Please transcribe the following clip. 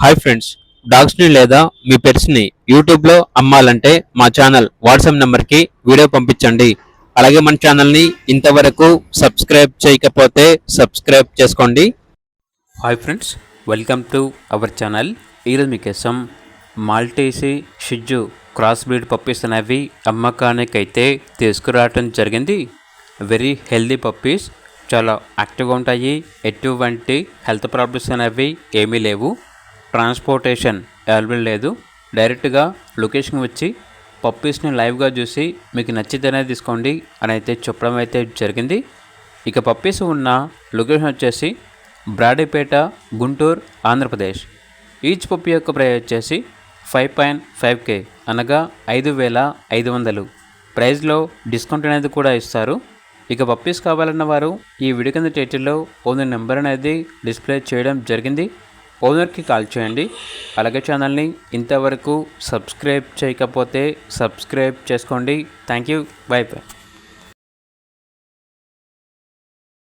Hi friends, డాగ్స్ని లేదా మీ పెట్స్ని యూట్యూబ్లో అమ్మాలంటే మా ఛానల్ వాట్సాప్ నెంబర్కి వీడియో పంపించండి. అలాగే మన ఛానల్ని ఇంతవరకు సబ్స్క్రైబ్ చేయకపోతే సబ్స్క్రైబ్ చేసుకోండి. Hi friends, welcome to our channel. ఈరోజు మీకోసం మాల్టీసీ షిజ్జు క్రాస్ బ్రీడ్ పప్పీస్ అనేవి అమ్మకానికైతే తీసుకురావటం జరిగింది. వెరీ హెల్దీ పప్పీస్, చాలా యాక్టివ్గా ఉంటాయి. ఎటువంటి హెల్త్ ప్రాబ్లమ్స్ అనేవి ఏమీ లేవు. ట్రాన్స్పోర్టేషన్ అవైలబుల్ లేదు. డైరెక్ట్గా లొకేషన్కి వచ్చి పప్పీస్ని లైవ్గా చూసి మీకు నచ్చితేనే తీసుకోండి అని అయితే చెప్పడం అయితే జరిగింది. ఇక పప్పీస్ ఉన్న లొకేషన్ వచ్చేసి బ్రాడీపేట, గుంటూరు, ఆంధ్రప్రదేశ్. ఈచ్ పప్పీ యొక్క ప్రైస్ వచ్చేసి 5.5K అనగా 5,500. ప్రైస్లో డిస్కౌంట్ అనేది కూడా ఇస్తారు. ఇక పప్పీస్ కావాలన్న వారు ఈ వీడియో కింద టైటిల్లో ఓనర్ నెంబర్ అనేది డిస్ప్లే చేయడం జరిగింది. ఓనర్కి కాల్ చేయండి. అలాగే ఛానల్ని ఇంతవరకు సబ్స్క్రైబ్ చేయకపోతే సబ్స్క్రైబ్ చేసుకోండి. Thank you. By by.